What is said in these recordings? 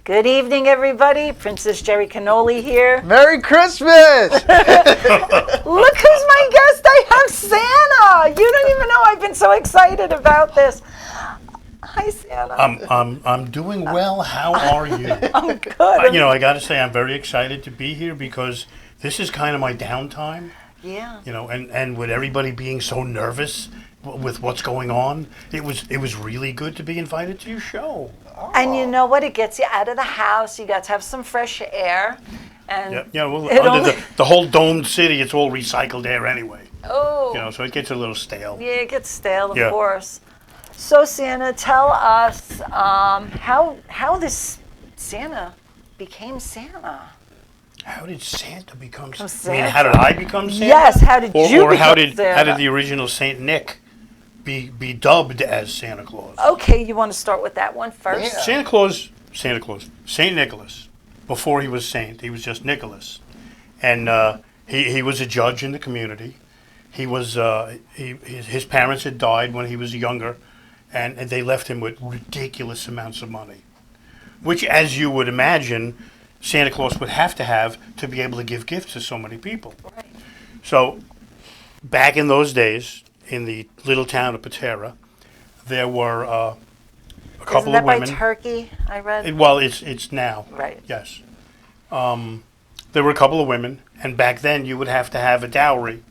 Good evening, everybody. Princess Jerry Cannoli here. Merry Christmas! Look who's my guest. I have Santa. You don't even know. I've been so excited about this. Hi, Santa. I'm doing well. How are you? I'm good. I got to say I'm very excited to be here because this is kind of my downtime. Yeah. And with everybody being so nervous with what's going on, it was really good to be invited to your show. And you know what? It gets you out of the house. You got to have some fresh air. And under the whole domed city, it's all recycled air anyway. Oh. So it gets a little stale. Yeah, it gets stale, of course. So Santa, tell us how this Santa became Santa. How did Santa become Santa? Santa? I mean, how did I become Santa? Yes, how did you become Santa? How did the original Saint Nick be dubbed as Santa Claus? Okay, you want to start with that one first? Yeah. Saint Nicholas. Before he was saint, he was just Nicholas, and he was a judge in the community. He was his parents had died when he was younger, and they left him with ridiculous amounts of money, which, as you would imagine, Santa Claus would have to be able to give gifts to so many people. Right. So, back in those days, in the little town of Patera, there were a couple of women. Isn't that by Turkey, I read? It's now. Right. Yes. There were a couple of women, and back then you would have to have a dowry,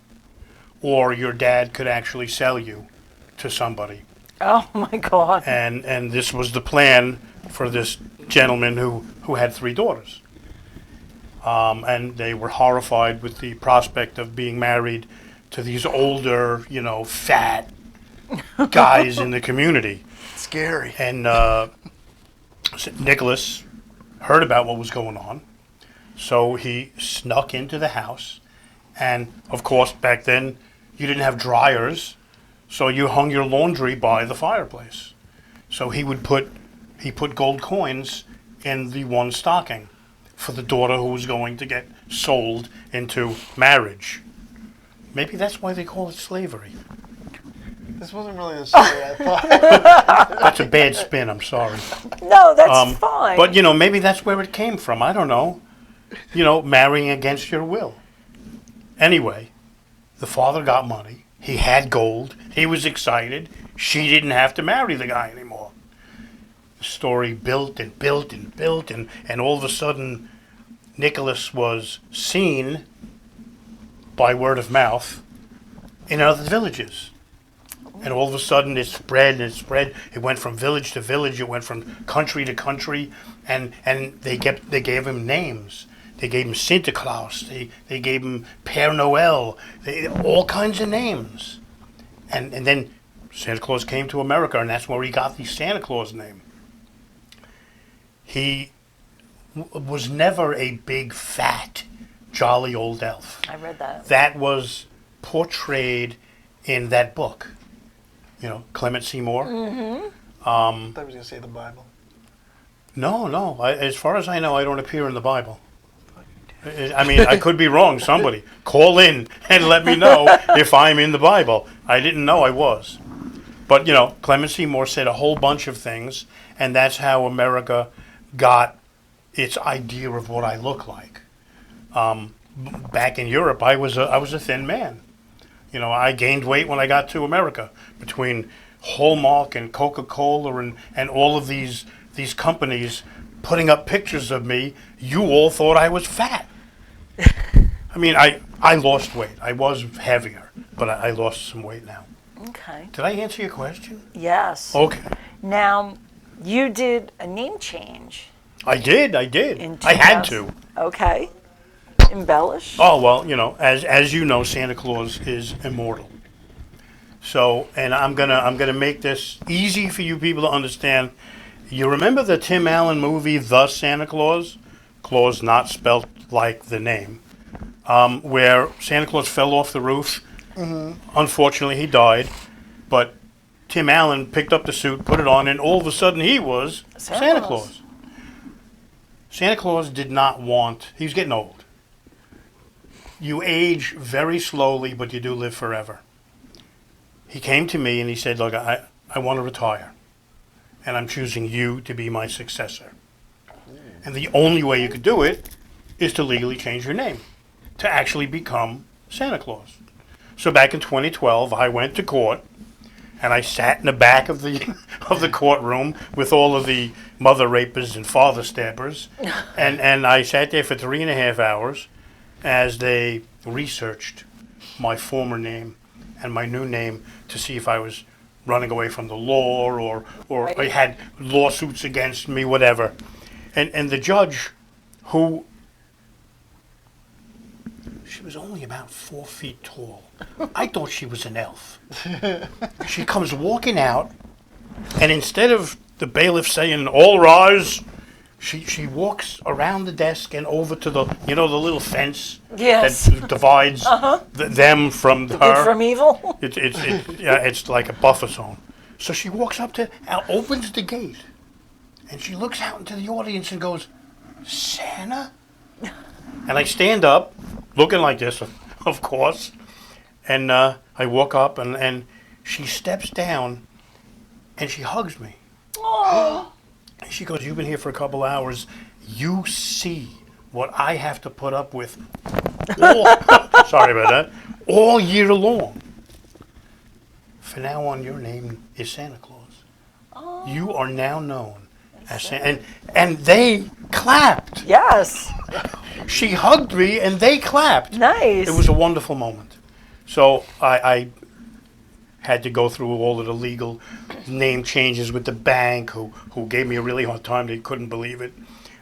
or your dad could actually sell you to somebody. Oh my God. And this was the plan for this gentleman who had 3 daughters. And they were horrified with the prospect of being married to these older, fat guys in the community. Scary. And Nicholas heard about what was going on, so he snuck into the house. And, of course, back then, you didn't have dryers, so you hung your laundry by the fireplace. So he put gold coins in the one stocking for the daughter who was going to get sold into marriage. Maybe that's why they call it slavery. This wasn't really the story I thought. That's a bad spin, I'm sorry. No, that's fine. But, maybe that's where it came from. I don't know. Marrying against your will. Anyway, the father got money. He had gold. He was excited. She didn't have to marry the guy anymore. The story built and built and built, and all of a sudden, Nicholas was seen by word of mouth in other villages. And all of a sudden it spread and it spread. It went from village to village. It went from country to country. And they gave him names. They gave him Santa Claus. They gave him Père Noël. All kinds of names. And then Santa Claus came to America, and that's where he got the Santa Claus name. He was never a big, fat, jolly old elf. I read that. That was portrayed in that book. Clement Seymour. Mm-hmm. I thought he was going to say the Bible. No. As far as I know, I don't appear in the Bible. I mean, I could be wrong. Somebody call in and let me know if I'm in the Bible. I didn't know I was. But, Clement Seymour said a whole bunch of things, and that's how America got its idea of what I look like. Back in Europe, I was a thin man. I gained weight when I got to America between Hallmark and Coca-Cola and all of these companies putting up pictures of me. You all thought I was fat. I mean, I lost weight. I was heavier, but I lost some weight now. Okay. Did I answer your question? Yes. Okay. Now, you did a name change. I did. I had to. Okay. Embellish. Oh, well, as you know, Santa Claus is immortal. So, and I'm gonna make this easy for you people to understand. You remember the Tim Allen movie, The Santa Claus? Claus not spelt like the name. Where Santa Claus fell off the roof. Mm-hmm. Unfortunately, he died. But Tim Allen picked up the suit, put it on, and all of a sudden he was Santa Claus. Santa Claus did not want... He was getting old. You age very slowly, but you do live forever. He came to me and he said, look, I want to retire. And I'm choosing you to be my successor. And the only way you could do it is to legally change your name, to actually become Santa Claus. So back in 2012, I went to court, and I sat in the back of the of the courtroom with all of the mother rapers and father stabbers, and I sat there for 3.5 hours as they researched my former name and my new name to see if I was running away from the law or I had lawsuits against me, whatever. And the judge, who, she was only about 4 feet tall. I thought she was an elf. She comes walking out, and instead of the bailiff saying, "All rise," she walks around the desk and over to the, the little fence Yes. that divides them from her. Good from evil. It's like a buffer zone. So she walks up to, opens the gate, and she looks out into the audience and goes, "Santa?" And I stand up, looking like this, of course, and I walk up, and she steps down, and she hugs me. Oh. And she goes, "You've been here for a couple hours. You see what I have to put up with sorry about that, all year long. From now on, your name is Santa Claus. Oh. You are now known as Santa." And they clapped. Yes. She hugged me, and they clapped. Nice. It was a wonderful moment. So I had to go through all of the legal name changes with the bank, who gave me a really hard time. They couldn't believe it.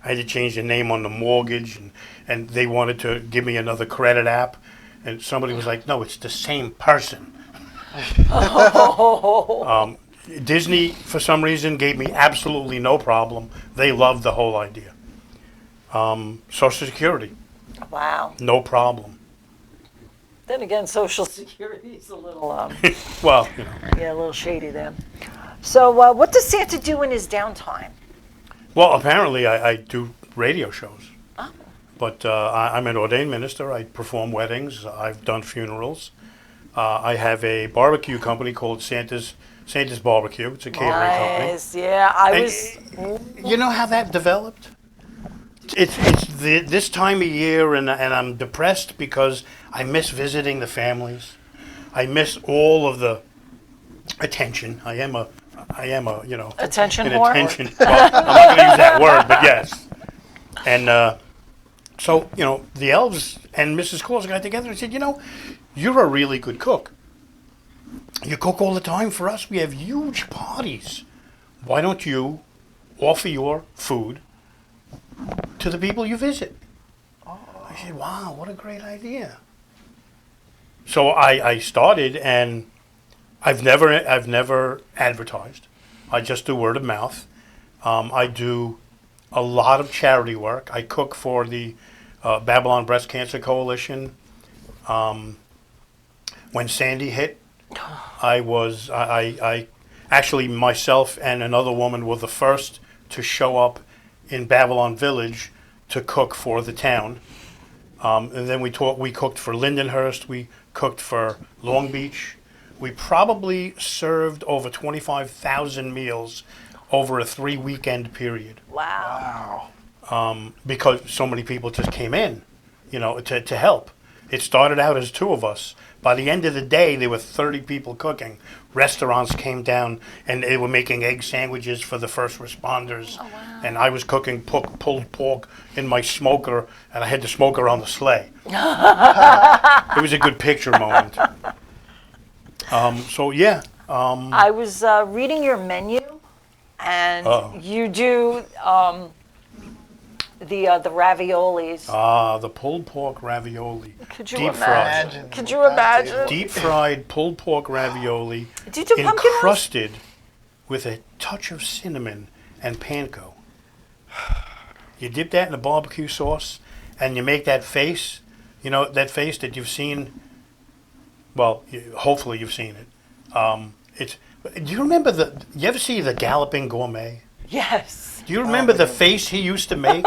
I had to change the name on the mortgage, and they wanted to give me another credit app. And somebody was like, "No, it's the same person." Oh. Disney, for some reason, gave me absolutely no problem. They loved the whole idea. Social Security, Wow. no problem. Then again, Social Security is a little, Well, a little shady then. So, what does Santa do in his downtime? Well, apparently I do radio shows. Oh. But I'm an ordained minister. I perform weddings. I've done funerals. I have a barbecue company called Santa's Barbecue. It's a catering company. Nice. Yeah, I was. You know how that developed? It's this time of year, and I'm depressed because I miss visiting the families. I miss all of the attention. I am a Attention an whore? attention. Well, I'm not going to use that word, but yes. And so the elves and Mrs. Claus got together and said, "You're a really good cook. You cook all the time for us. We have huge parties. Why don't you offer your food to the people you visit?" I said, "Wow, what a great idea." So I started, and I've never advertised. I just do word of mouth. I do a lot of charity work. I cook for the Babylon Breast Cancer Coalition. When Sandy hit, I actually, myself and another woman were the first to show up in Babylon Village to cook for the town. And then we cooked for Lindenhurst, we cooked for Long Beach. We probably served over 25,000 meals over a 3-weekend period. Wow. Because so many people just came in, to help. It started out as 2 of us. By the end of the day, there were 30 people cooking. Restaurants came down, and they were making egg sandwiches for the first responders. Oh, wow. And I was cooking pulled pork in my smoker, and I had the smoker on the sleigh. It was a good picture moment. So yeah. I was reading your menu, and you do the raviolis. The pulled pork ravioli. Could you deep imagine? fried. Could you imagine? Deep fried pulled pork ravioli. Did you do pumpkin rice? Encrusted with a touch of cinnamon and panko. You dip that in the barbecue sauce, and you make that face. That face that you've seen. Well, hopefully you've seen it. Do you remember you ever see The Galloping Gourmet? Yes. Do you remember the face he used to make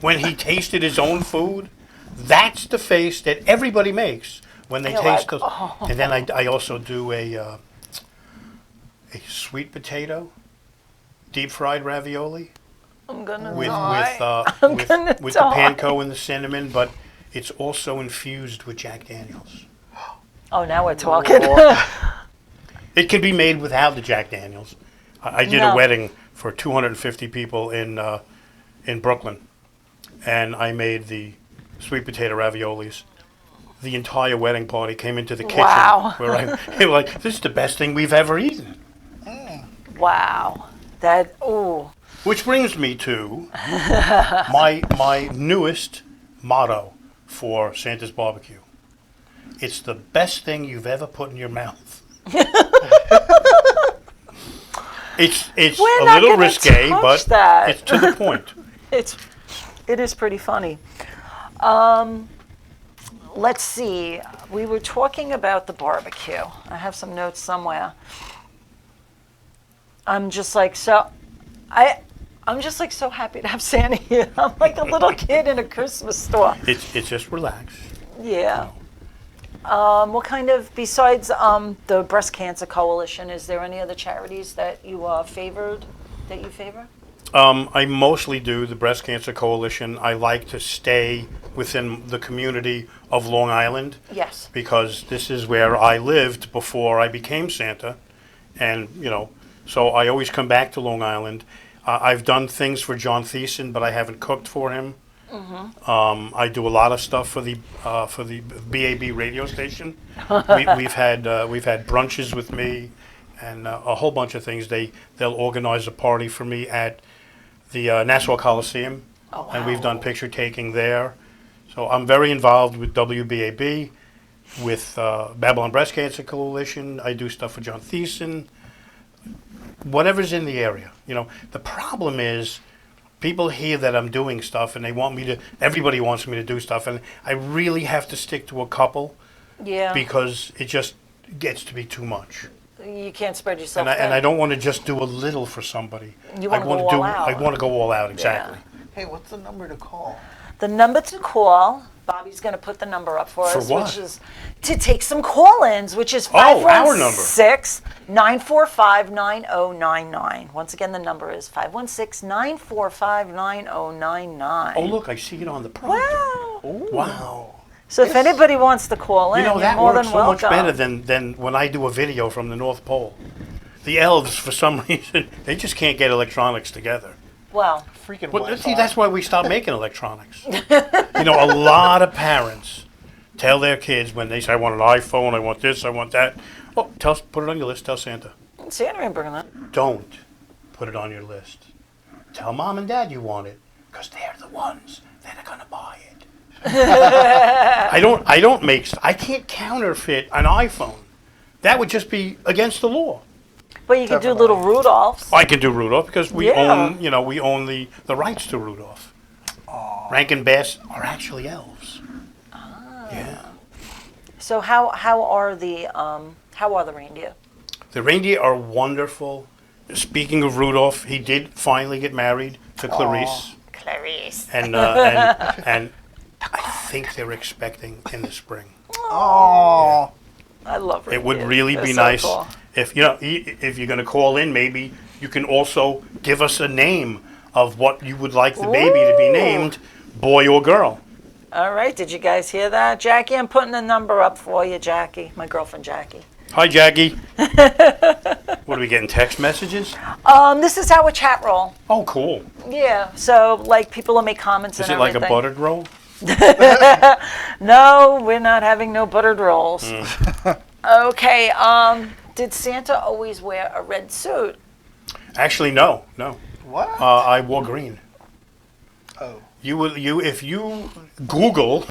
when he tasted his own food? That's the face that everybody makes when they You're taste like, the. oh. And then I also do a sweet potato, deep fried ravioli. I'm gonna with die. with gonna with die. the panko and the cinnamon, but it's also infused with Jack Daniels. Oh, now we're talking. It can be made without the Jack Daniels. I did No. a wedding for 250 people in Brooklyn, and I made the sweet potato raviolis. The entire wedding party came into the kitchen. Wow. Where they were like, "This is the best thing we've ever eaten." Wow. That, ooh. Which brings me to my newest motto for Santa's barbecue. It's the best thing you've ever put in your mouth. It's We're a not little gonna risque, touch but that. it's to the point. It is pretty funny. Let's see. We were talking about the barbecue. I have some notes somewhere. I'm just like so happy to have Santa here. I'm like a little kid in a Christmas store. It's just relax. Yeah. What kind of, besides the Breast Cancer Coalition, is there any other charities that you favor? I mostly do the Breast Cancer Coalition. I like to stay within the community of Long Island. Yes. Because this is where I lived before I became Santa. And, so I always come back to Long Island. I've done things for John Thiessen, but I haven't cooked for him. Mm-hmm. I do a lot of stuff for the BAB radio station. We've had brunches with me, and a whole bunch of things. They'll organize a party for me at the Nassau Coliseum, and we've done picture taking there. So I'm very involved with WBAB, with Babylon Breast Cancer Coalition. I do stuff for John Thiessen. Whatever's in the area, The problem is, people hear that I'm doing stuff, and everybody wants me to do stuff, and I really have to stick to a couple. Yeah. Because it just gets to be too much. You can't spread yourself thin. And I don't want to just do a little for somebody. You want to go all out. I want to go all out, exactly. Hey, what's the number to call? The number to call, Bobby's going to put the number up for us, what? which is to take some call-ins, which is our number. 516-945-9099. Once again, the number is 516-945-9099. Oh, look, I see it on the prompter. Wow. Wow. So if anybody wants to call in, you're That more works than so welcome. much better than when I do a video from the North Pole. The elves, for some reason, they just can't get electronics together. Well, Freaking Well, Wi-Fi. see, that's why we stopped making electronics. A lot of parents tell their kids when they say, I want an iPhone, I want this, I want that. Oh, put it on your list, tell Santa. Santa ain't bringing that. Don't put it on your list. Tell mom and dad you want it, because they're the ones that are going to buy it. I can't counterfeit an iPhone. That would just be against the law. But you could do little Rudolphs. I can do Rudolph because we Yeah. own the rights to Rudolph. Rankin Bass are actually elves. Yeah. So how are the reindeer? The reindeer are wonderful. Speaking of Rudolph, he did finally get married to Clarice, Clarice. and I think they're expecting in the spring. Oh. I love reindeer. It would really They're be so nice cool. if if you're going to call in. Maybe you can also give us a name of what you would like the baby to be named, boy or girl. All right, did you guys hear that? Jackie, I'm putting the number up for you, Jackie, my girlfriend Jackie. Hi, Jackie. What are we getting? Text messages? This is our chat roll. Oh, cool. Yeah, so like people will make comments Is and it like everything. a buttered roll? No, we're not having no buttered rolls. Okay, did Santa always wear a red suit? Actually, no. What? I wore green. Oh. If you Google,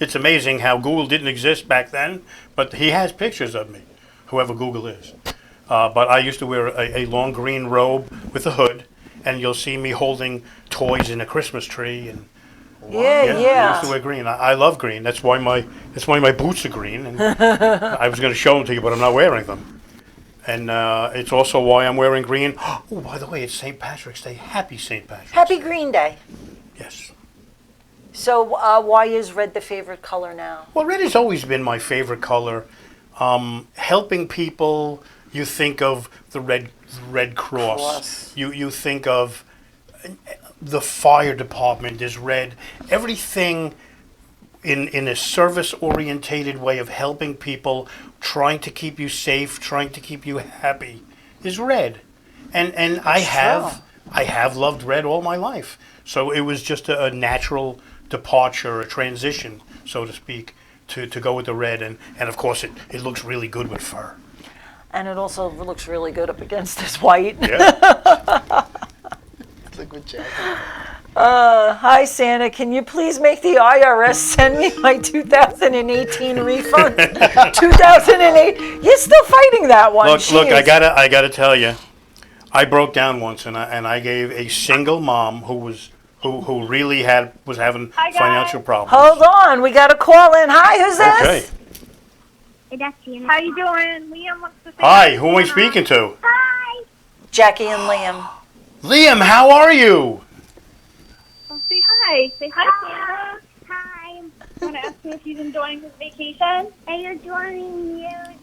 it's amazing how Google didn't exist back then, but he has pictures of me, whoever Google is. But I used to wear a long green robe with a hood, and you'll see me holding toys in a Christmas tree. And I used to wear green. I love green. That's why my boots are green. And I was going to show them to you, but I'm not wearing them. And it's also why I'm wearing green. Oh, by the way, it's St. Patrick's Day. Happy St. Patrick's. Happy Green Day. Yes. So why is red the favorite color now? Well, red has always been my favorite color. Helping people, you think of the Red Cross. Cross. You think of the fire department is red. Everything in a service-orientated way of helping people, trying to keep you safe, trying to keep you happy, is red. And I have loved red all my life. So it was just a natural departure, a transition, so to speak, to go with the red. And of course, it looks really good with fur. And it also looks really good up against this white. Yeah. Liquid jacket. Hi, Santa. Can you please make the IRS send me my 2018 refund? 2008. You're still fighting that one. Look, I Jeez. gotta tell you, I broke down once, and I gave a single mom who really was having financial problems. Hold on. We got a call in. Hi, who's this? Okay. How you doing? Liam wants to say Hi, who am I speaking to? hi. Jackie and Liam. Liam, how are you? Oh, say hi. Say hi, Santa. Hi. Want to ask him if he's enjoying his vacation? Are you enjoying your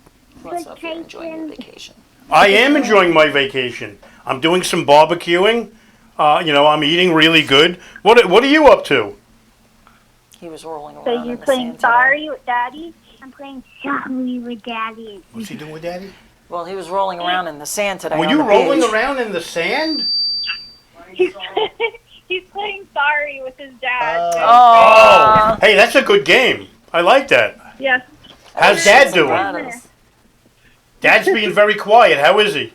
What's up? You're enjoying your vacation. I am enjoying my vacation. I'm doing some barbecuing. I'm eating really good. What are you up to? He was rolling around. So in you're the playing sand today. sorry with Daddy? I'm playing sorry with Daddy. What's he doing with Daddy? Well, he was rolling around in the sand today. Were on you the rolling beach. around in the sand? He's playing sorry with his dad. Oh. Hey, that's a good game. I like that. Yes. How's Dad Some doing? bananas. Dad's being very quiet. How is he?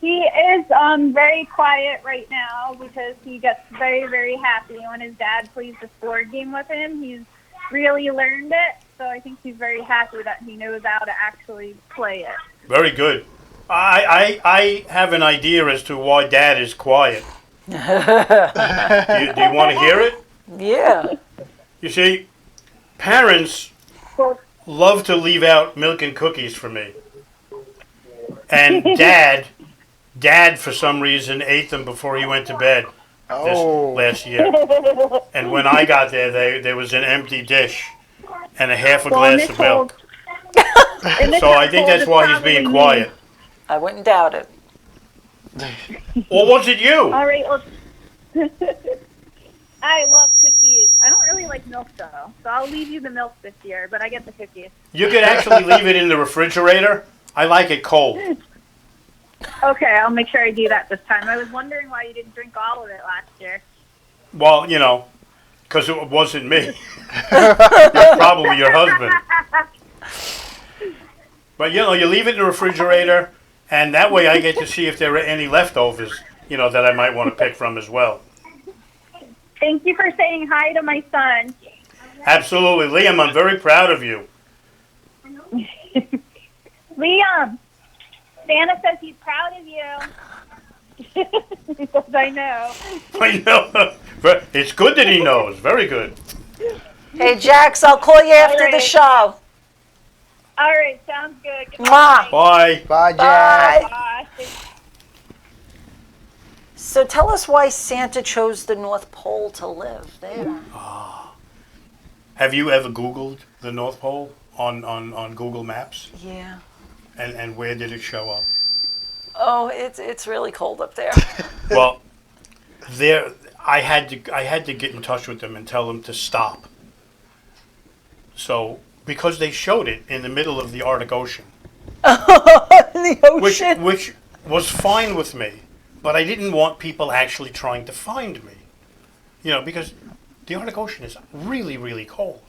He is very quiet right now because he gets very, very happy when his dad plays this board game with him. He's really learned it, so I think he's very happy that he knows how to actually play it. Very good. I have an idea as to why Dad is quiet. Do you want to hear it? Yeah. You see, parents love to leave out milk and cookies for me. And Dad, for some reason, ate them before he went to bed this Oh. last year. And when I got there was an empty dish and a half a glass of milk. So I think that's why he's being quiet. I wouldn't doubt it. Or was it you? All right, well, I love cookies. I don't really like milk, though, so I'll leave you the milk this year, but I get the cookies. You could actually leave it in the refrigerator. I like it cold. Okay, I'll make sure I do that this time. I was wondering why you didn't drink all of it last year. Well, because it wasn't me. It's probably your husband. But, you leave it in the refrigerator, and that way I get to see if there are any leftovers, that I might want to pick from as well. Thank you for saying hi to my son. Absolutely. Liam, I'm very proud of you. Liam, Santa says he's proud of you. Because I know. I know. It's good that he knows. Very good. Hey, Jax, I'll call you after the right. show. All right, sounds good. Good Mwah. night. Bye. Bye, Jack. Bye. Bye. So tell us why Santa chose the North Pole to live there. Have you ever Googled the North Pole on Google Maps? Yeah. And where did it show up? Oh, it's really cold up there. Well, I had to get in touch with them and tell them to stop. So, because they showed it in the middle of the Arctic Ocean, In the ocean. which was fine with me, but I didn't want people actually trying to find me. Because the Arctic Ocean is really, really cold.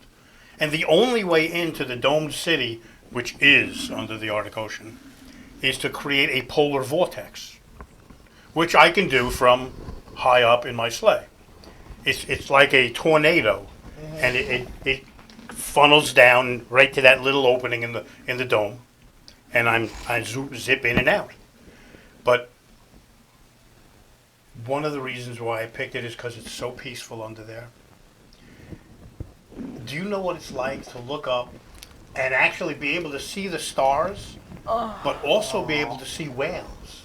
And the only way into the domed city, which is under the Arctic Ocean, is to create a polar vortex, which I can do from high up in my sleigh. It's like a tornado, and it funnels down right to that little opening in the dome, and I zip in and out. But one of the reasons why I picked it is because it's so peaceful under there. Do you know what it's like to look up and actually be able to see the stars, but also be able to see whales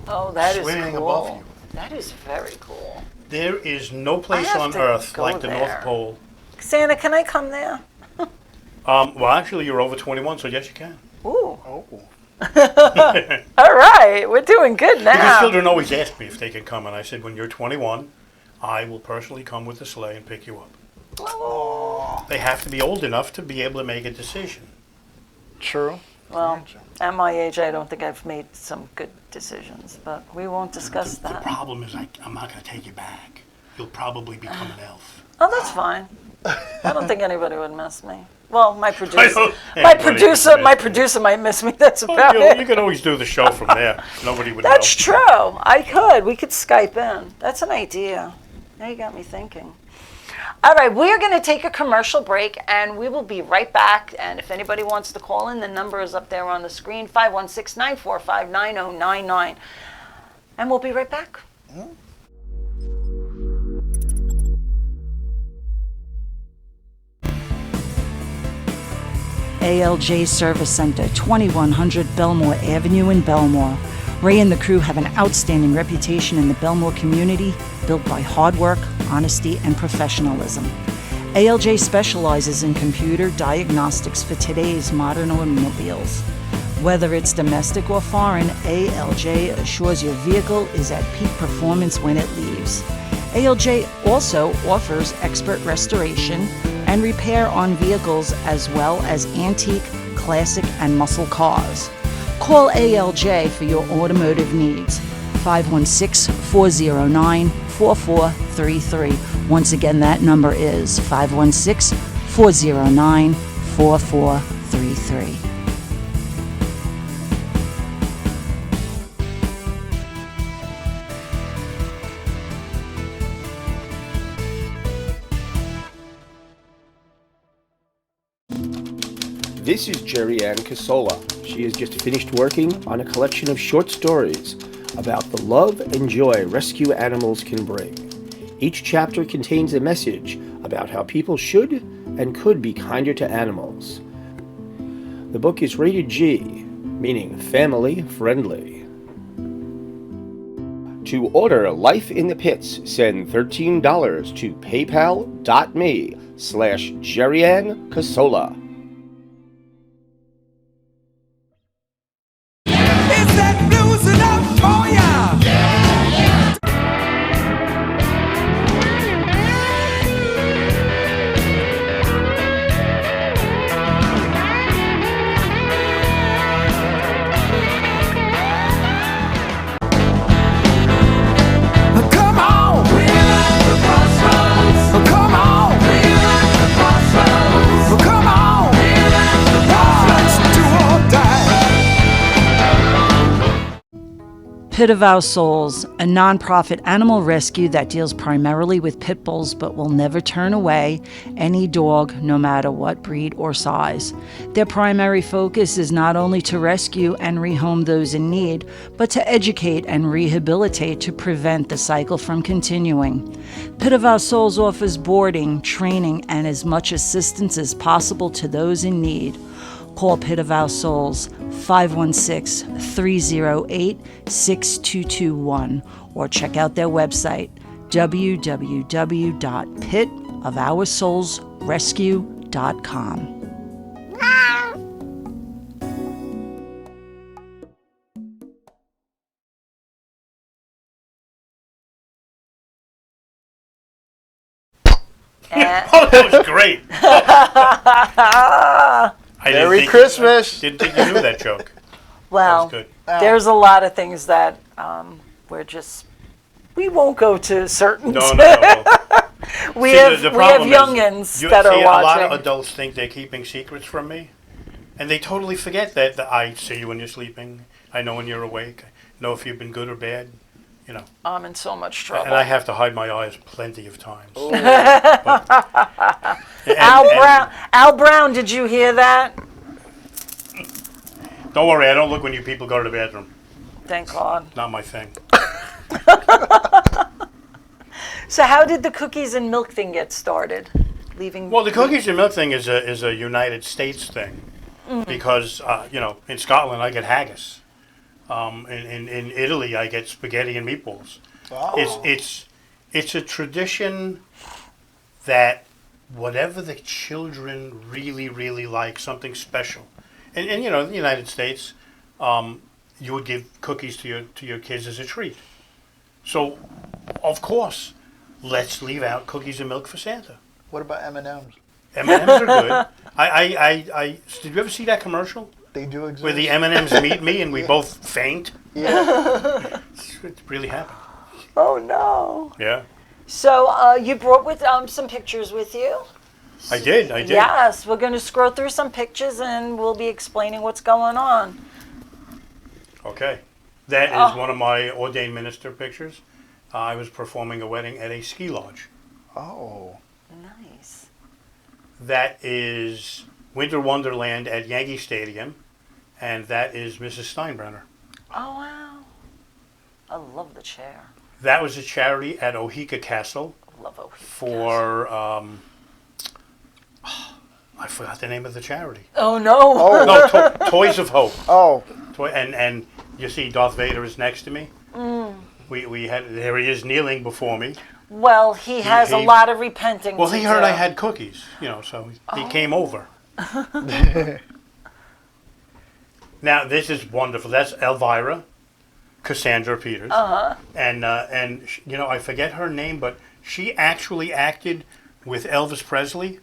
Oh, that is swimming cool. above you? That is very cool. There is no place have on to Earth go like the there. North Pole. Santa, can I come there? Well, actually, you're over 21, so yes, you can. Ooh. Oh. All right, we're doing good Because now. children always ask me if they can come, and I said, when you're 21, I will personally come with the sleigh and pick you up. Oh, They have to be old enough to be able to make a decision. true. Well, at my age, I don't think I've made some good decisions, but we won't discuss The that. problem is I'm not going to take you back. You'll probably become an elf. Oh, that's fine. I don't think anybody would miss me. Well, my I producer, don't- my anybody producer, would my miss me. producer might miss me. That's Well, about you it. could always do the show from there. Nobody would That's know. true. I could. We could Skype in. That's an idea. Now you got me thinking. All right, we're going to take a commercial break, and we will be right back. And if anybody wants to call in, the number is up there on the screen, 516-945-9099. And we'll be right back. ALJ Service Center, 2100 Belmore Avenue in Belmore. Ray and the crew have an outstanding reputation in the Belmore community, built by hard work, honesty, and professionalism. ALJ specializes in computer diagnostics for today's modern automobiles. Whether it's domestic or foreign, ALJ assures your vehicle is at peak performance when it leaves. ALJ also offers expert restoration and repair on vehicles as well as antique, classic, and muscle cars. Call ALJ for your automotive needs. 516-409-4433. Once again, that number is 516-409-4433. This is Jerry Ann Casola. She has just finished working on a collection of short stories about the love and joy rescue animals can bring. Each chapter contains a message about how people should and could be kinder to animals. The book is rated G, meaning family friendly. To order Life in the Pits, send $13 to paypal.me/JerryAnn Casola. Is that blues enough for ya? Come on! We're at the crossroads. Come on! We're at the crossroads. Come on! We're at the crossroads. Let's do or die. Pit of Our Souls, a nonprofit animal rescue that deals primarily with pit bulls but will never turn away any dog, no matter what breed or size. Their primary focus is not only to rescue and rehome those in need, but to educate and rehabilitate to prevent the cycle from continuing. Pit of Our Souls offers boarding, training, and as much assistance as possible to those in need. Call Pit of Our Souls 516-308-6221 or check out their website www.pitofoursoulsrescue.com. Oh, that was great. I didn't Merry think- Christmas. I didn't think you knew that joke. Well, That was good. there's a lot of things that we won't go to certain. No, no, no. we See, have the we have problem is, youngins you that see, are a lot watching. of adults think they're keeping secrets from me, and they totally forget that I see you when you're sleeping. I know when you're awake. I know if you've been good or bad. You know, I'm in so much trouble. and I have to hide my eyes plenty of times. Al Brown, did you hear that? Don't worry, I don't look when you people go to the bathroom. Thank God. Not my thing. So how did the cookies and milk thing get started? Well, the cookies and milk thing is a United States thing, because in Scotland I get haggis. In Italy I get spaghetti and meatballs. Oh. It's a tradition that whatever the children really, really like, something special. And in the United States, you would give cookies to your kids as a treat. So, of course, let's leave out cookies and milk for Santa. What about M&Ms? M&Ms are good. Did you ever see that commercial They do exist. where the M&Ms meet me and we both faint? Yeah. It really happened. Oh no. Yeah, So you brought with some pictures with you. I did. Yes, we're going to scroll through some pictures and we'll be explaining what's going on. Okay. That is one of my ordained minister pictures. I was performing a wedding at a ski lodge. Oh. Nice. That is Winter Wonderland at Yankee Stadium, and that is Mrs. Steinbrenner. Oh wow. I love the chair. That was a charity at Oheka Castle I love Ohio. for, I forgot the name of the charity. Oh no. No, Toys of Hope. Oh. And you see Darth Vader is next to me. We had, there he is kneeling before me. Well, he has a he- lot of repenting Well, to he heard do. I had cookies, so he came over. Now, this is wonderful. That's Elvira, Cassandra Peters. And I forget her name, but she actually acted with Elvis Presley.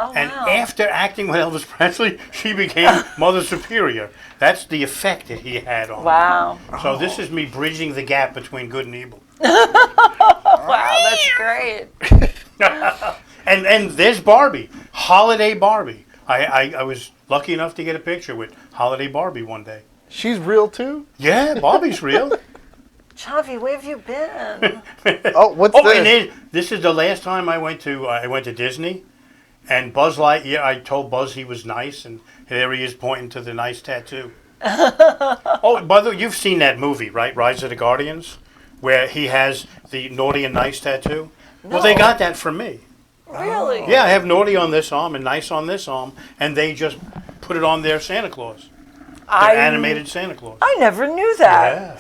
Oh, And wow. after acting with Elvis Presley, she became Mother Superior. That's the effect that he had on Wow. her. So this is me bridging the gap between good and evil. Wow, that's great. And there's Barbie, Holiday Barbie. I was lucky enough to get a picture with Holiday Barbie one day. She's real too? Yeah, Barbie's real. Chavi, where have you been? Oh, what's Oh, this? and then, this is the last time I went to Disney, and Buzz Lightyear. I told Buzz he was nice, and there he is pointing to the nice tattoo. Oh, by the way, you've seen that movie, right? Rise of the Guardians, where he has the naughty and nice tattoo. Well, they got that from me. Really? Yeah, I have naughty on this arm and nice on this arm, and they just put it on their Santa Claus, their animated Santa Claus. I never knew that. Yeah.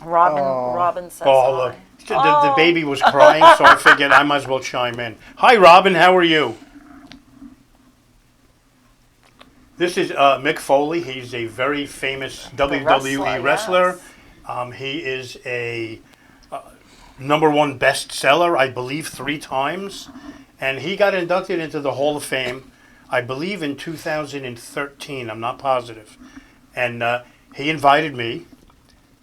Robin says Oh, hi. look. The baby was crying, so I figured I might as well chime in. Hi, Robin. How are you? This is Mick Foley. He's a very famous WWE wrestler. yes. He is a #1 bestseller, I believe, 3 times. And he got inducted into the Hall of Fame, I believe, in 2013. I'm not positive. And he invited me,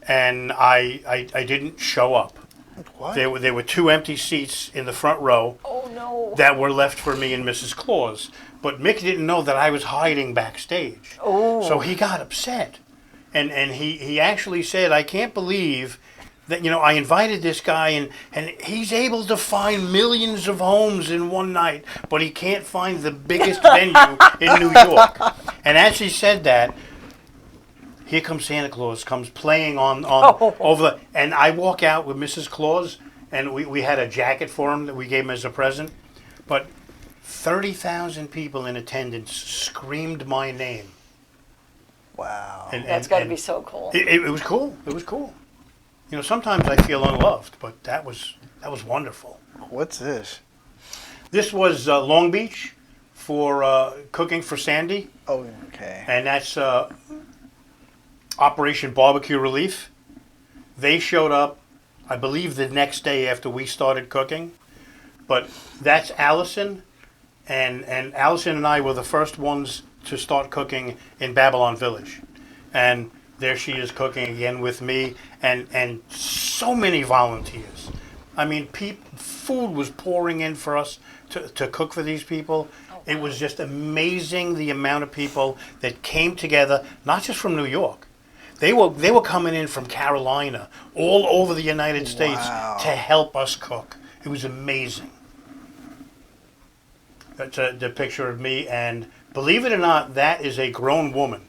and I didn't show up. What? There were 2 empty seats in the front row Oh no. that were left for me and Mrs. Claus. But Mick didn't know that I was hiding backstage. Oh. So he got upset. And he actually said, I can't believe that, I invited this guy and he's able to find millions of homes in one night, but he can't find the biggest venue in New York. And as he said that, here comes Santa Claus, comes playing on over the, and I walk out with Mrs. Claus, and we had a jacket for him that we gave him as a present, but 30,000 people in attendance screamed my name. Wow. That's got to be so cool. It was cool. It was cool. Sometimes I feel unloved, but that was wonderful. What's this? This was Long Beach for cooking for Sandy, Oh, okay. and that's Operation Barbecue Relief. They showed up, I believe, the next day after we started cooking. But that's Allison, and Allison and I were the first ones to start cooking in Babylon Village. And there she is cooking again with me, and so many volunteers. I mean, food was pouring in for us to cook for these people. It was just amazing the amount of people that came together, not just from New York. They were coming in from Carolina, all over the United States to help us cook. It was amazing. That's the picture of me, and believe it or not, that is a grown woman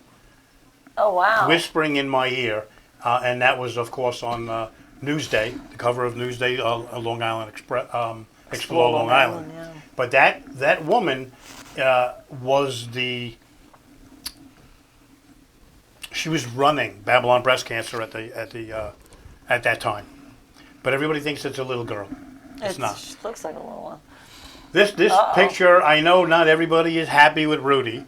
Oh wow. whispering in my ear, and that was, of course, on Newsday, the cover of Newsday, Long Island Explore Long Island. Yeah. But that woman was she was running Babylon breast cancer at that time. But everybody thinks it's a little girl. It's not. She looks like a little one. This picture, I know not everybody is happy with Rudy.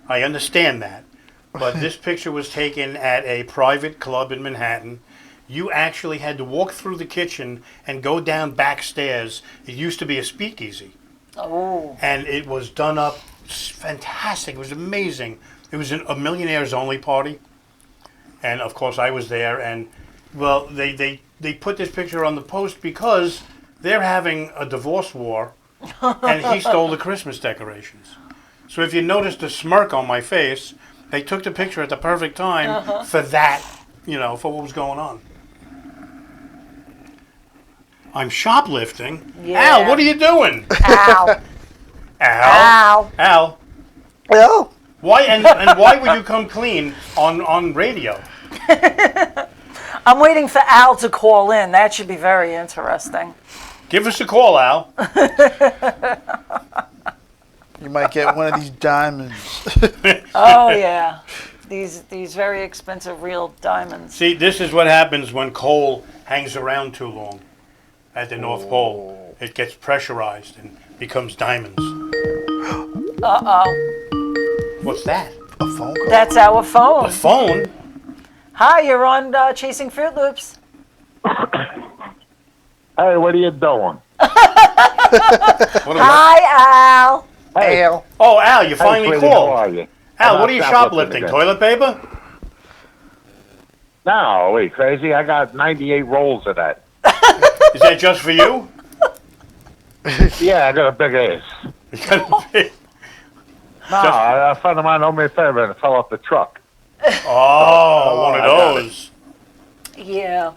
I understand that. but this picture was taken at a private club in Manhattan. You actually had to walk through the kitchen and go down back stairs. It used to be a speakeasy. Oh. And it was done up fantastic. It was amazing. It was a millionaires only party. And of course I was there, and well, they put this picture on the post because they're having a divorce war and he stole the Christmas decorations. So if you noticed the smirk on my face, they took the picture at the perfect time for that, for what was going on. I'm shoplifting? Yeah. Al, what are you doing? Ow. Al? Ow. Al? Well, Why and why would you come clean on radio? I'm waiting for Al to call in. That should be very interesting. Give us a call, Al. you might get one of these diamonds. Oh yeah, these very expensive real diamonds. See, this is what happens when coal hangs around too long at the North Pole. It gets pressurized and becomes diamonds. Uh-oh. What's that? A phone call. That's our phone. A phone? Hi, you're on Chasing Fruit Loops. Hey, what are you doing? What are Hi, Al. Hey, Al. Oh, Al, you hey, finally sweetie, how called. are you? Al, I'm what are you not shoplifting? again. Toilet paper? No, wait, crazy. I got 98 rolls of that. Is that just for you? Yeah, I got a big ass. No, a friend of mine owed me a favor and it fell off the truck. Oh, one of I got it. those. Yeah,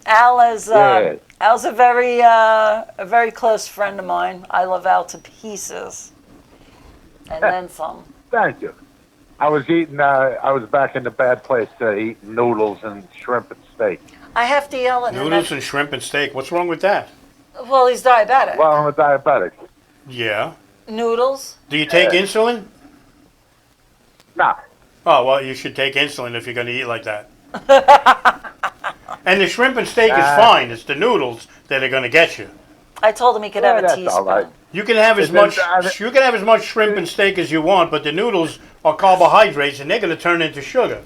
Al is Yeah. Al's a very close friend of mine. I love Al to pieces, and then some. Thank you. I was back in the bad place eating noodles and shrimp and steak. I have to yell at him. Noodles and shrimp and steak. What's wrong with that? Well, he's diabetic. Well, I'm a diabetic. Yeah. Noodles. Do you take insulin? Nah. Oh, well, you should take insulin if you're going to eat like that. And the shrimp and steak is fine. It's the noodles that are going to get you. I told him he could Yeah, have a that's teaspoon. all right. You can have as It is, much shrimp and steak as you want, but the noodles are carbohydrates and they're going to turn into sugar.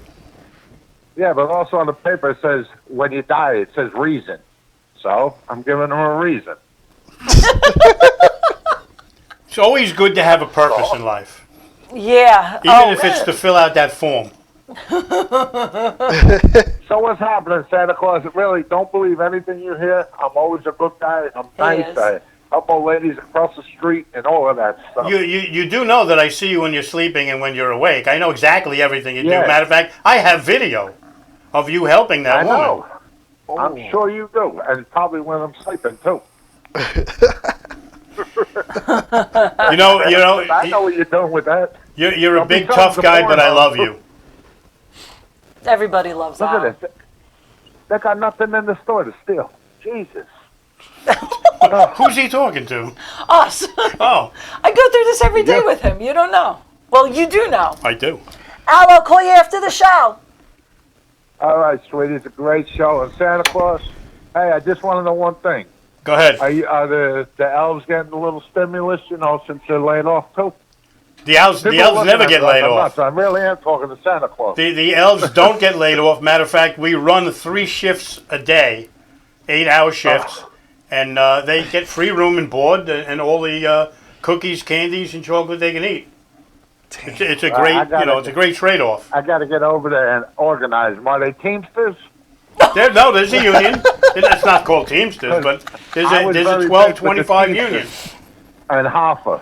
Yeah, but also on the paper it says when you die, it says reason. So I'm giving them a reason. It's always good to have a purpose in life, Yeah. even if it's to fill out that form. So what's happening, Santa Claus? Really, don't believe anything you hear. I'm always a good guy. I'm nice. is. I help old ladies across the street and all of that stuff. You do know that I see you when you're sleeping and when you're awake. I know exactly everything you do. Yeah. Matter of fact, I have video of you helping that I woman. know. I'm sure you do, and probably when I'm sleeping too. You know, I know what you're doing with that. you're a Don't be big telling tough the guy, but I porno. love you. Everybody loves Look Al. at this. They got nothing in the store to steal. Jesus. Who's he talking to? Us. Oh, I go through this every day Yep. with him. You don't know. Well, you do know. I do. Al, I'll call you after the show. All right, sweetie. It's a great show. And Santa Claus, hey, I just want to know one thing. Go ahead. Are the elves getting a little stimulus, since they're laid off too? The elves People are looking never at get me like laid I'm off. nuts. I really am talking to Santa Claus. The elves don't get laid off. Matter of fact, we run 3 shifts a day, 8-hour shifts, and they get free room and board and all the cookies, candies, and chocolate they can eat. It's a great, it's a great trade-off. I got to get over there and organize them. Are they Teamsters? There's a union. It's not called Teamsters, but there's I a was there's very a big 12, with the 25 Teamsters. union. And Hoffa.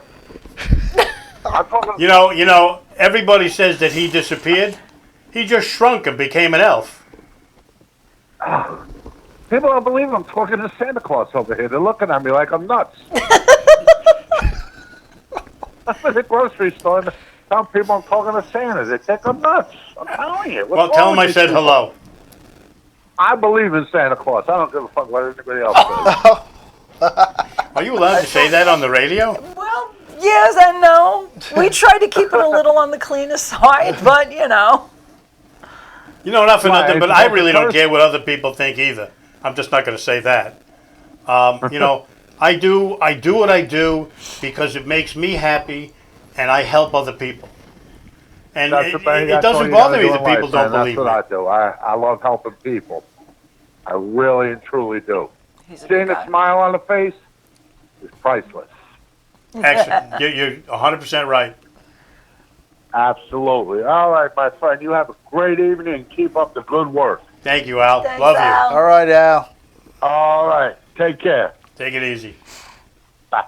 I'm talking You know, everybody says that he disappeared. He just shrunk and became an elf. People don't believe I'm talking to Santa Claus over here. They're looking at me like I'm nuts. I'm at the grocery store and tell people I'm talking to Santa. They think I'm nuts. I'm telling you. What's Well, tell wrong him I with said these hello. I believe in Santa Claus. I don't give a fuck what anybody else says. Are you allowed to say that on the radio? Well, yes and no. We try to keep it a little on the cleaner side, but Not for Why, nothing, but it's I like really the don't first- care what other people think either. I'm just not going to say that. I do what I do because it makes me happy, and I help other people. And That's it doesn't bother me that people don't believe me. That's what I do. I love helping people. I really and truly do. He's a Seeing good a guy. smile on the face is priceless. Excellent. You're 100% right. Absolutely. All right, my friend. You have a great evening and keep up the good work. Thank you, Al. Thanks, Love you. Al. All right, Al. All right. Take care. Take it easy. Bye.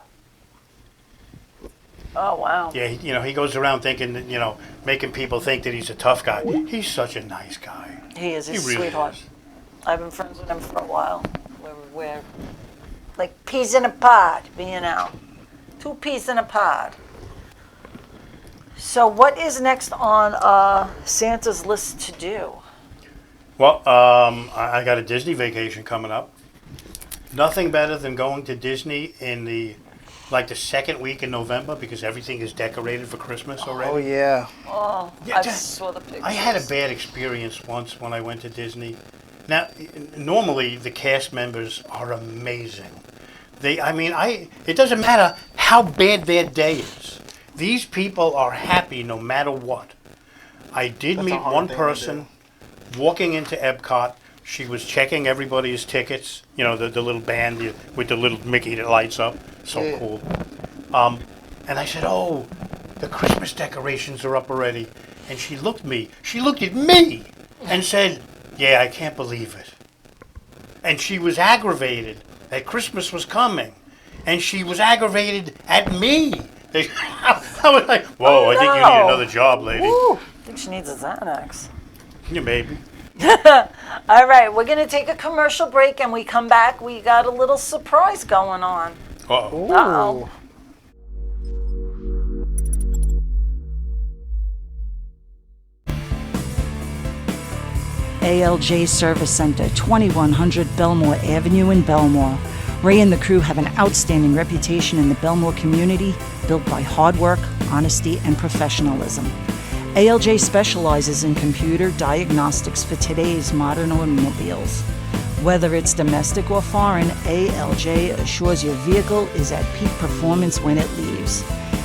Oh, wow. Yeah, he goes around thinking that, making people think that he's a tough guy. He's such a nice guy. He is. He's He a really sweetheart. is. I've been friends with him for a while. We're like peas in a pod, me and Al. 2 peas in a pod. So what is next on Santa's list to do? Well, I got a Disney vacation coming up. Nothing better than going to Disney in the second week in November because everything is decorated for Christmas already. Oh, yeah. Oh, Yeah, I just- saw the pictures. I had a bad experience once when I went to Disney. Now, normally the cast members are amazing. It doesn't matter how bad their day is. These people are happy no matter what. I did That's a meet hard one thing to person walking into Epcot. She was checking everybody's tickets. The little band with the little Mickey that lights up. So Yeah. cool. And I said, "Oh, the Christmas decorations are up already." And she looked at me and said, "Yeah, I can't believe it." And she was aggravated that Christmas was coming. And she was aggravated at me. I was like, whoa, I think you need no. another job, lady. Woo, I think she needs a Xanax. Yeah, maybe. All right, we're going to take a commercial break, and we come back. We got a little surprise going on. Uh-oh. Uh-oh. ALJ Service Center, 2100 Belmore Avenue in Belmore. Ray and the crew have an outstanding reputation in the Belmore community, built by hard work, honesty, and professionalism. ALJ specializes in computer diagnostics for today's modern automobiles. Whether it's domestic or foreign, ALJ assures your vehicle is at peak performance when it leaves.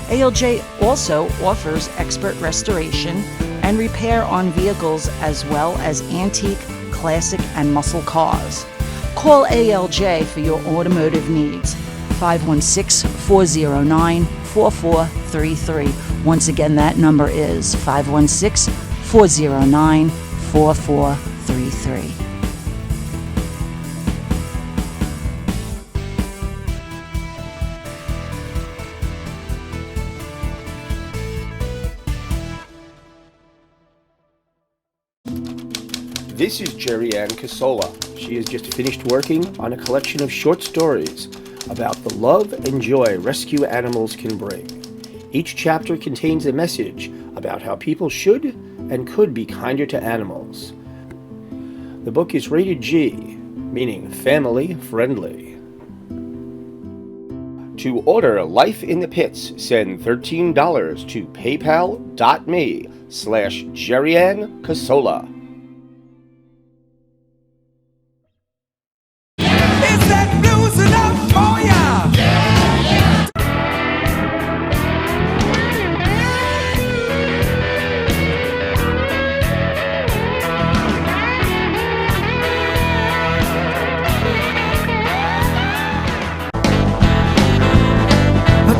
ALJ also offers expert restoration and repair on vehicles as well as antique, classic, and muscle cars. Call ALJ for your automotive needs. 516-409-4433. Once again, that number is 516-409-4433. This is Jerry Ann Casola. She has just finished working on a collection of short stories about the love and joy rescue animals can bring. Each chapter contains a message about how people should and could be kinder to animals. The book is rated G, meaning family friendly. To order Life in the Pits, send $13 to paypal.me/Jerryann Casola. Is that blues enough for ya?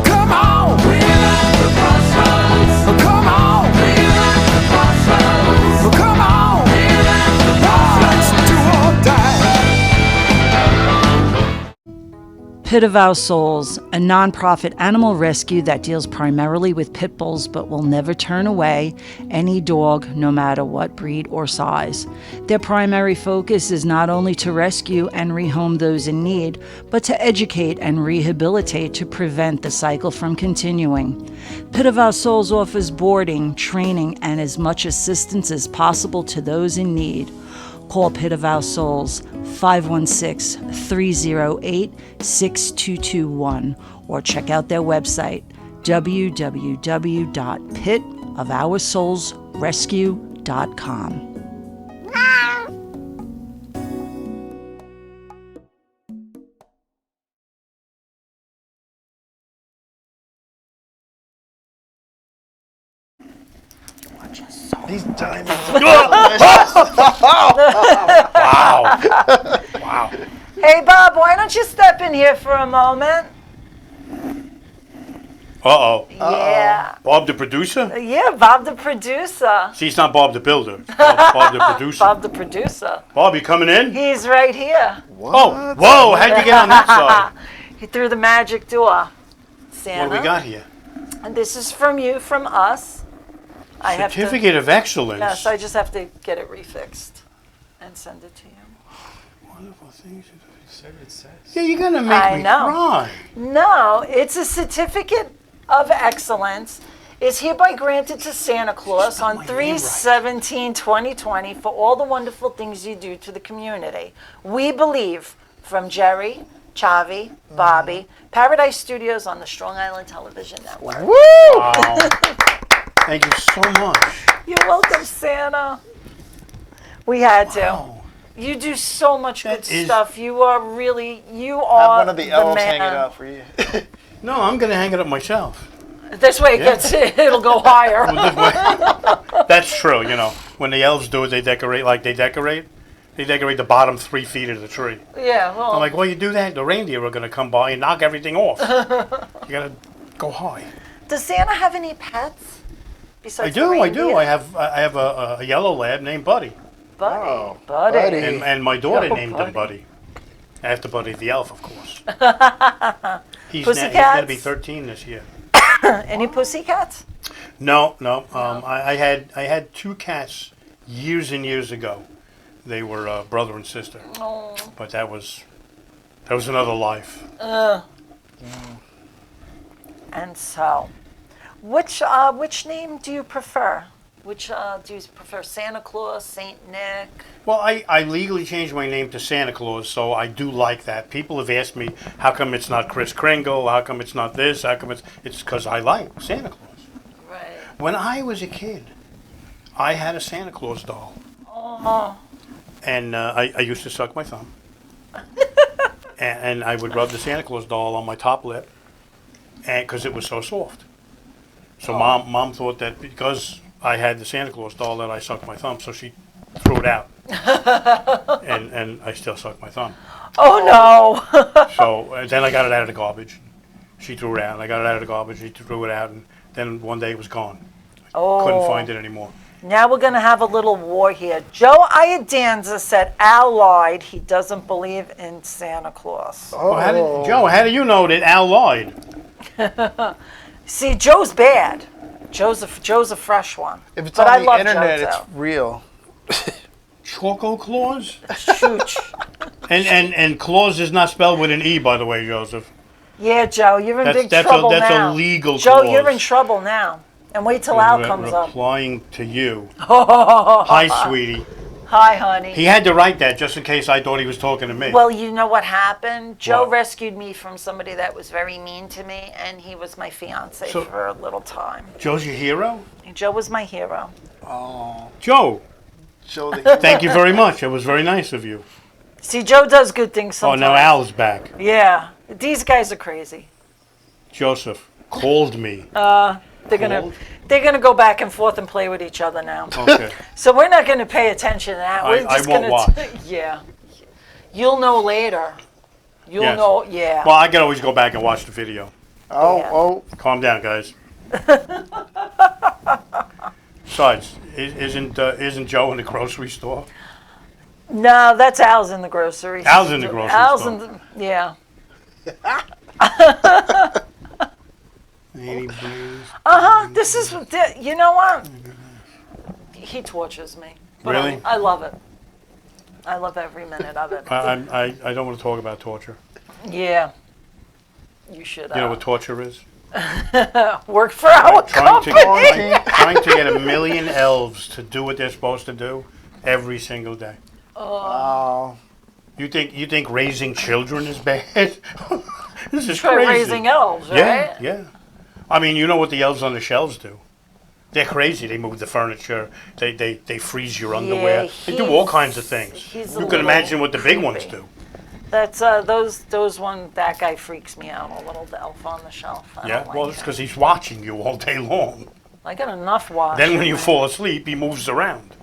Come on, we're at the crossroads. Come on, we're at the crossroads. Come on, we're at the crossroads. Let's do or die. Pit of Our Souls, a nonprofit animal rescue that deals primarily with pit bulls but will never turn away any dog, no matter what breed or size. Their primary focus is not only to rescue and rehome those in need, but to educate and rehabilitate to prevent the cycle from continuing. Pit of Our Souls offers boarding, training, and as much assistance as possible to those in need. Call Pit of Our Souls 516-308-6221 or check out their website www.pitofoursoulsrescue.com. Wow. Wow. Hey, Bob, why don't you step in here for a moment? Uh-oh. Yeah. Bob the producer? Yeah, Bob the producer. See, it's not Bob the builder. It's Bob the producer. Bob the producer. Bob, you coming in? He's right here. Oh, whoa, how'd you get on that side? He threw the magic door. Santa. What do we got here? And this is from you, from us. I have to. Certificate of Excellence. Yes, I just have to get it refixed and send it to you. Wonderful things. Yeah, you're going to make I me know. cry. No, it's a certificate of excellence. Is hereby granted to Santa Claus spelled on my name right. 3/17/2020 for all the wonderful things you do to the community. We believe, from Jerry, Chavi, Bobby, Paradise Studios on the Strong Island Television Network. Wow. Thank you so much. You're welcome, Santa. We had to. Wow. You do so much good That is- stuff. You are really, you Have are one of the elves man. hang it up for you. No, I'm going to hang it up myself. This way it gets, it'll go higher. That's true, you know. When the elves do it, they decorate like they decorate. They decorate the bottom 3 feet of the tree. Yeah, well. I'm like, well, you do that, the reindeer are going to come by and knock everything off. You got to go high. Does Santa have any pets? Besides I the do. reindeer? I have a yellow lab named Buddy. Buddy. Oh, Buddy. Buddy. And my daughter Oh, named Buddy. him Buddy. After Buddy the Elf, of course. He's Pussycats? going to be 13 this year. Any pussycats? No. I had 2 cats years and years ago. They were brother and sister. Oh. But that was another life. And so, which name do you prefer? Which do you prefer, Santa Claus, Saint Nick? Well, I legally changed my name to Santa Claus, so I do like that. People have asked me, how come it's not Kris Kringle? How come it's not this? How come it's because I like Santa Claus. Right. When I was a kid, I had a Santa Claus doll. Oh. And I used to suck my thumb. and I would rub the Santa Claus doll on my top lip because it was so soft. So mom thought that because I had the Santa Claus doll that I sucked my thumb, so she threw it out. and I still suck my thumb. Oh no. So then I got it out of the garbage. She threw it out, and I got it out of the garbage. She threw it out, and then one day it was gone. Oh. Couldn't find it anymore. Now we're going to have a little war here. Joe Iadanza said Al lied. He doesn't believe in Santa Claus. Well, Joe, how do you know that Al lied? See, Joe's bad. Joe's a fresh one. If it's But I on the love internet, Joe, it's too. real. Choco Claus? Chooch. And Claus is not spelled with an E, by the way, Joseph. Yeah, Joe, you're in That's- big that's a- trouble that's a now. legal Joe, clause. you're in trouble now. And wait till Al comes up. Replying to you. Hi, sweetie. Hi, honey. He had to write that just in case I thought he was talking to me. Well, you know what happened? Joe What? rescued me from somebody that was very mean to me, and he was my fiance So- for a little time. Joe's your hero? Joe was my hero. Oh, Joe, show the thank you very much. It was very nice of you. See, Joe does good things Oh, sometimes. now Al's back. Yeah, these guys are crazy. Joseph called me. They're gonna go back and forth and play with each other now. Okay. So we're not gonna pay attention to that. We're I just won't gonna watch. Yeah, you'll know later. You'll Yes. know. Yeah. Well, I can always go back and watch the video. Oh, Calm down, guys. Besides, isn't Joe in the grocery store? No, that's Al's in the grocery. Al's in the grocery Al's store. in the, yeah. This is, you know what? He tortures me. But Really? I love it. I love every minute of it. I don't want to talk about torture. Yeah. You should You know what torture is? work for our Trying to, company. trying to get 1 million elves to do what they're supposed to do every single day. oh. You think raising children is bad? This is Try crazy. raising elves, right? Yeah, yeah. I mean, you know what the elves on the shelves do? They're crazy. They move the furniture. They freeze your underwear. They do all kinds of things. he's a You can little imagine what the big ones creepy. do. That's that guy freaks me out a little, the elf on the shelf. I Yeah, don't like well, it's him. because he's watching you all day long. I got enough watch. Then when you fall asleep, he moves around.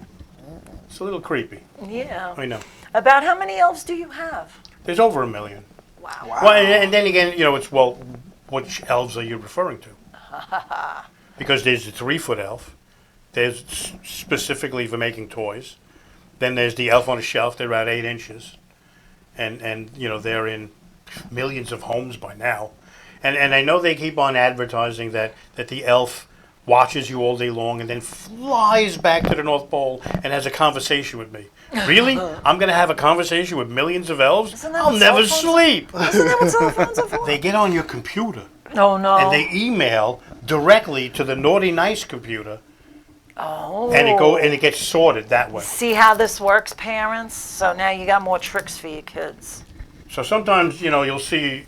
It's a little creepy. Yeah. I know. About how many elves do you have? There's over 1 million. Wow. Well, and then again, it's, well, which elves are you referring to? Because there's the 3-foot elf. There's specifically for making toys. Then there's the elf on a shelf. They're about 8 inches. And they're in millions of homes by now. And I know they keep on advertising that the elf watches you all day long and then flies back to the North Pole and has a conversation with me. Really? I'm going to have a conversation with millions of elves? Isn't that I'll what never cell phones- sleep. Isn't that what cell phones are for? They get on your computer Oh, no. and they email directly to the naughty nice computer. Oh. And it gets sorted that way. See how this works, parents? So now you got more tricks for your kids. So sometimes, you'll see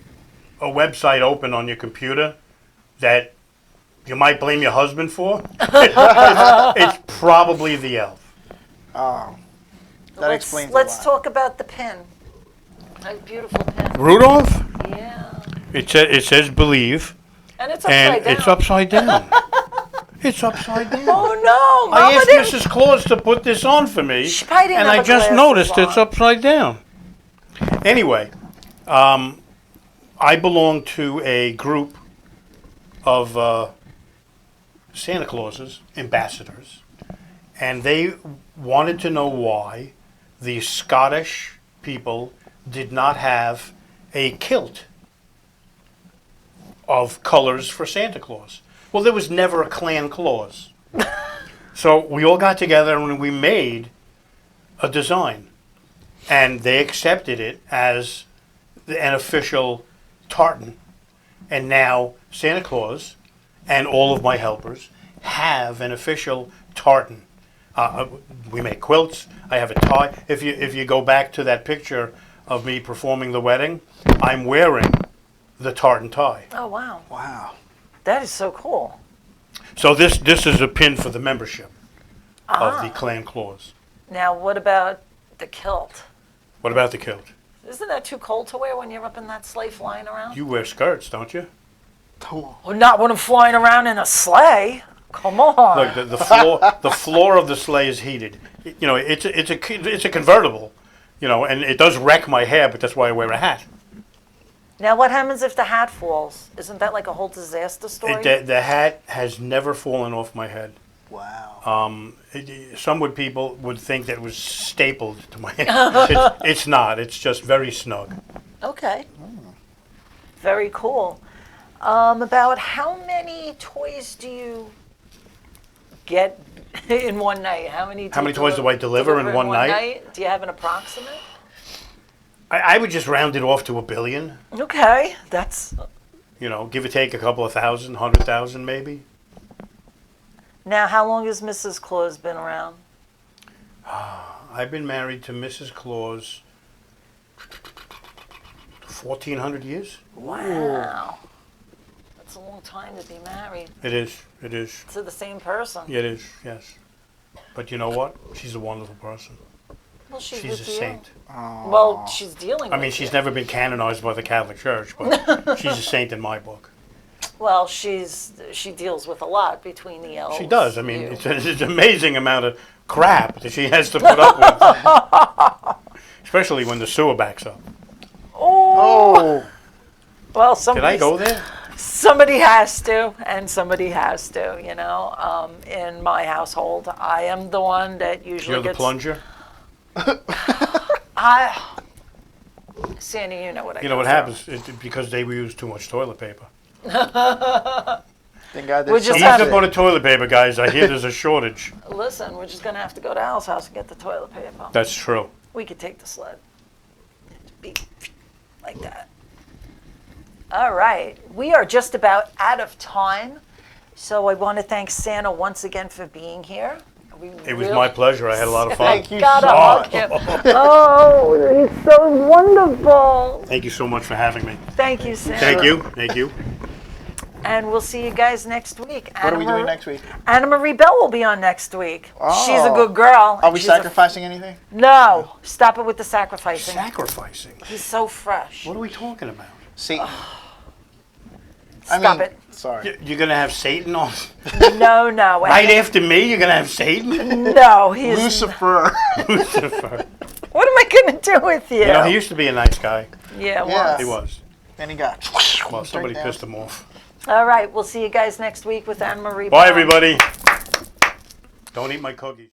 a website open on your computer that you might blame your husband for. It's probably the elf. Oh. That explains Let's a lot. talk about the pin. A beautiful pin. Rudolph? Yeah. It says believe, And it's upside and down. it's upside down. It's upside down. Oh no, I Mama asked didn't. Mrs. Claus to put this on for me, She probably didn't and have I her just glasses noticed it's on. upside down. Anyway, I belong to a group of Santa Clauses, ambassadors, and they wanted to know why the Scottish people did not have a kilt of colors for Santa Claus. Well, there was never a clan Claus. So we all got together and we made a design. And they accepted it as an official tartan. And now Santa Claus and all of my helpers have an official tartan. We make quilts. I have a tie. If you go back to that picture of me performing the wedding, I'm wearing the tartan tie. Oh wow, Wow. that is so cool. So this is a pin for the membership of the Clan Claus. Now what about the kilt? What about the kilt? Isn't that too cold to wear when you're up in that sleigh flying around? You wear skirts, don't you? Well, not when I'm flying around in a sleigh. Come on. Look, the floor of the sleigh is heated. It's a convertible, and it does wreck my hair, but that's why I wear a hat. Now what happens if the hat falls? Isn't that like a whole disaster story? The hat has never fallen off my head. Wow. Some people would think that it was stapled to my head. It's not. It's just very snug. Okay. Very cool. About how many toys do you get in one night? How many toys do I deliver in one night? Do you have an approximate? I would just round it off to 1 billion. Okay, that's... Give or take a couple of thousand, 100,000 maybe. Now, how long has Mrs. Claus been around? I've been married to Mrs. Claus 1,400 years. Wow. That's a long time to be married It is. It is. to the same person. It is, yes. But you know what? She's a wonderful person. Well, she's She's with a you. saint. Well, she's dealing I with mean, she's you. never been canonized by the Catholic Church, but she's a saint in my book. Well, she deals with a lot between the elves. She does. I mean, you. it's an amazing amount of crap that she has to put up with. Especially when the sewer backs up. Oh. Well, Did I go there? Somebody has to, and somebody has to, in my household, I am the one that usually You're the gets... plunger? Sandy, you know what I You know go what through. happens? Because they use too much toilet paper. Thank God We're there's just some Ease have- up on the toilet paper, guys. I hear there's a shortage. Listen, we're just going to have to go to Al's house and get the toilet paper. That's true. We could take the sled. Be like that. All right. We are just about out of time. So I want to thank Santa once again for being here. It was my pleasure. I had a lot of fun. Thank you Gotta so hug much. him. Oh, he's so wonderful. Thank you so much for having me. Thank you, Santa. Thank you. Thank you. And we'll see you guys next week. What are we doing next week? Anna Marie Bell will be on next week. Oh. She's a good girl. Are we She's a- sacrificing anything? No. Stop it with the sacrificing. Sacrificing. He's so fresh. What are we talking about? Satan. Stop it. Sorry. You're gonna have Satan on No, no. right after me. You're gonna have Satan. No, he is. Lucifer. Lucifer. What am I going to do with you? You know, he used to be a nice guy. Yeah, Yeah. well. He was. And he got. Well, somebody down. pissed him off. All right, we'll see you guys next week with Anne Marie. Bye, Brown. everybody. Don't eat my cookies.